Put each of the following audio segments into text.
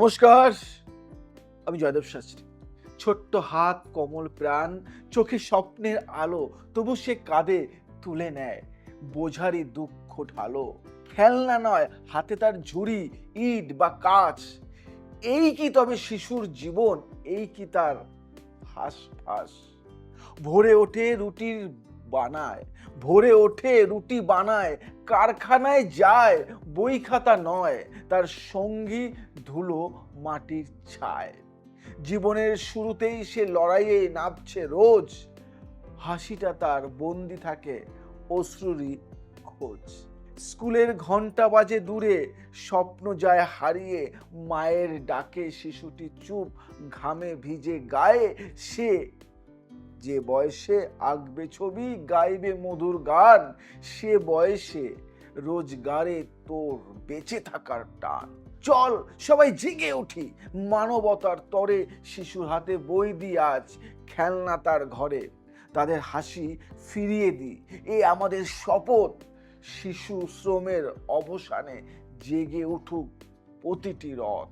নমস্কার, আমি জয়দেব শাস্ত্রী। ছোট্ট হাত, কোমল প্রাণ, চোখে স্বপ্নের আলো, তবু সে কাঁধে তুলে নেয় বোঝারই দুঃখ ঢালো। খেলনা নয়, হাতে তার ঝুড়ি, ইট বা কাঁচ। এই কি তবে শিশুর জীবন? এই কি তার হাসফাস? ভোরে ওঠে রুটির বানায়, ভোরে ওঠে রুটি বানায়, কারখানায় যায়, বই খাতা নয়, তার সঙ্গী ধুলো মাটির ছায়। জীবনের শুরুতেই সে লড়াইয়ে নামছে রোজ, হাসিটা তার বন্দি থাকে অশ্রুরই খোঁজ। স্কুলের ঘন্টা বাজে দূরে, স্বপ্ন যায় হারিয়ে, মায়ের ডাকে শিশুটি চুপ, ঘামে ভিজে গায়ে। সে যে বয়সে আঁকবে ছবি, গাইবে মধুর গান, সে বয়সে রোজগারে তোর বেঁচে থাকার টান। চল সবাই জেগে উঠি, মানবতার তরে শিশুর হাতে বই দি আজ, খেলনা তার ঘরে, তাদের হাসি ফিরিয়ে দিই। এ আমাদের শপথ, শিশু শ্রমের অবসানে জেগে উঠুক প্রতিটি রথ।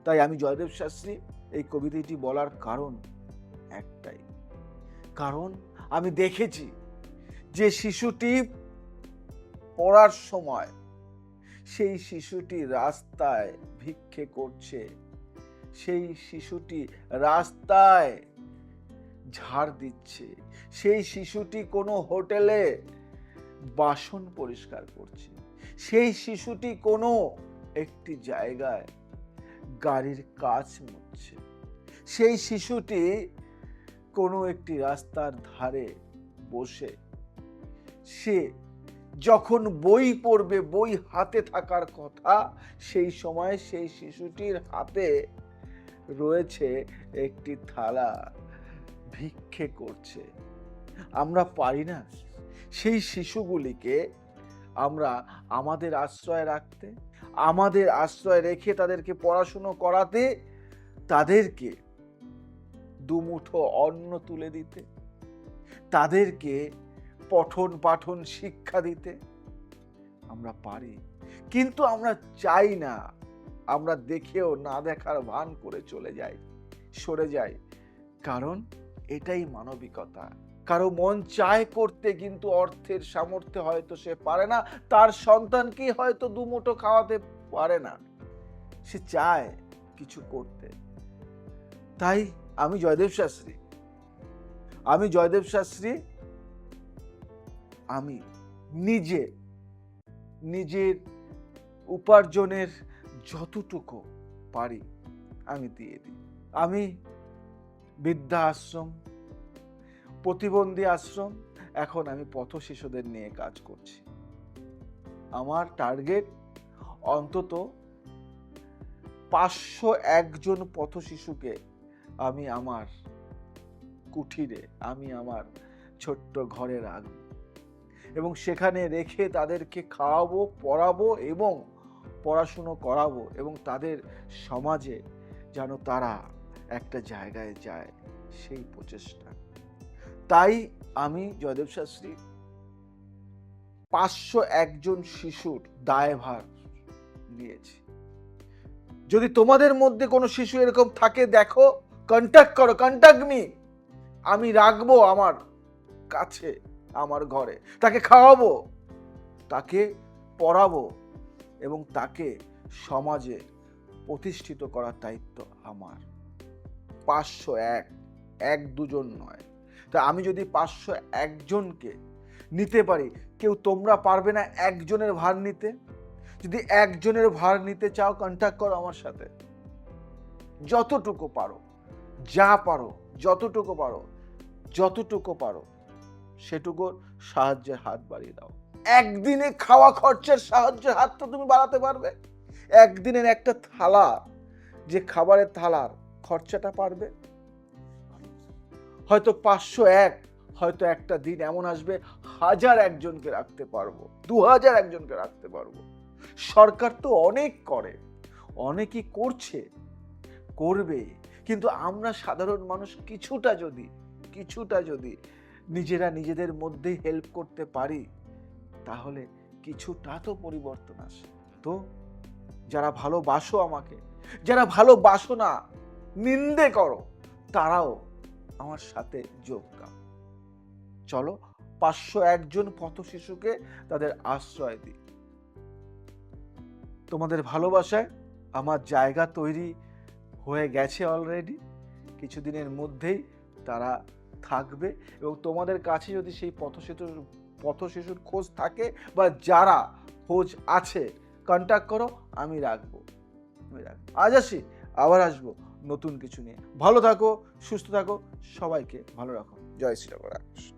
তাই আমি জয়দেব শাস্ত্রী এই কবিতাটি বলার কারণ একটাই, কারণ আমি দেখেছি যে শিশুটি পড়ার সময় সেই শিশুটি রাস্তায় ভিক্ষে করছে, সেই শিশুটি রাস্তায় ঝাড় দিচ্ছে, সেই শিশুটি কোনো হোটেলে বাসন পরিষ্কার করছে, সেই শিশুটি কোনো একটি জায়গায় গাড়ির কাঁচ মুছছে, সেই শিশুটি কোনো একটি রাস্তার ধারে বসে সে যখন বই পড়বে, বই হাতে থাকার কথা, সেই সময় সেই শিশুটির হাতে রয়েছে একটি থালা, ভিক্ষে করছে। আমরা পারি না সেই শিশুগুলিকে আমরা আমাদের আশ্রয়ে রাখতে, আমাদের আশ্রয় রেখে তাদেরকে পড়াশুনো করাতে, তাদেরকে দুমুঠো অন্ন তুলে দিতে, তাদেরকে পঠন পাঠন শিক্ষা দিতে? আমরা পারি, কিন্তু আমরা চাই না। আমরা দেখেও না দেখার ভান করে চলে যাই, সরে যাই, কারণ এটাই মানবিকতা। কারো মন চায় করতে, কিন্তু অর্থের সামর্থ্যে হয়তো সে পারে না, তার সন্তানকে হয়তো দুমুঠো খাওয়াতে পারে না, সে চায় কিছু করতে। তাই আমি জয়দেব শাস্ত্রী, আমি নিজের উপার্জনের যতটুকু পারি আমি দিয়ে দিই। আমি বৃদ্ধা আশ্রম, প্রতিবন্ধী আশ্রম, এখন আমি পথ শিশুদের নিয়ে কাজ করছি। আমার টার্গেট অন্তত 501 জন পথ শিশুকে আমি আমার কুঠিরে, আমি আমার ছোট্ট ঘরে রাখব এবং সেখানে রেখে তাদেরকে খাওয়াবো, পড়াবো এবং পড়াশুনো করাবো, এবং তাদের সমাজে যেন তারা একটা জায়গায় যায়, সেই প্রচেষ্টা। তাই আমি জয়দেব শাস্ত্রী 501 জন শিশুর দায়ভার নিয়েছি। যদি তোমাদের মধ্যে কোনো শিশু এরকম থাকে, দেখো, কন্ট্যাক্ট করো, কন্ট্যাক্ট মি। আমি রাখবো আমার কাছে, আমার ঘরে, তাকে খাওয়াবো, তাকে পড়াবো এবং তাকে সমাজে প্রতিষ্ঠিত করার দায়িত্ব আমার। 501, 1-2 জন নয়। তা আমি যদি 501 জনকে নিতে পারি, কেউ তোমরা পারবে না একজনের ভার নিতে? যদি একজনের ভার নিতে চাও, কন্ট্যাক্ট করো আমার সাথে। যতটুকু পারো, যা পারো, যতটুকু পারো সেটুকুর সাহায্যের হাত বাড়িয়ে দাও। একদিনে খাওয়া খরচের সাহায্যের হাত তো তুমি বাড়াতে পারবে। একদিনের একটা থালা, যে খাবারের থালার খরচাটা পারবে। হয়তো 501, হয়তো একটা দিন এমন আসবে 1001 জনকে রাখতে পারবো, 2001 জনকে রাখতে পারবো। সরকার তো অনেক করে, অনেকই করছে, করবে, কিন্তু আমরা সাধারণ মানুষ কিছুটা যদি নিজেরা নিজেদের মধ্যে হেল্প করতে পারি, তাহলে কিছুটা তো পরিবর্তন আসে। তো যারা ভালোবাসো আমাকে, যারা ভালোবাসো না, নিন্দে করো, তারাও আমার সাথে যোগ দাও। চলো 501 জন পথ শিশুকে তাদের আশ্রয় দিই। তোমাদের ভালোবাসায় আমার জায়গা তৈরি হয়ে গেছে অলরেডি। কিছুদিনের মধ্যেই তারা থাকবে এবং তোমাদের কাছে যদি সেই পথ শিশুর খোঁজ থাকে বা যারা খোঁজ আছে, কন্ট্যাক্ট করো, আমি রাখবো। আজ আসি, আবার আসবো নতুন কিছু নিয়ে। ভালো থাকো, সুস্থ থাকো, সবাইকে ভালো রাখো। জয় শ্রী রাম।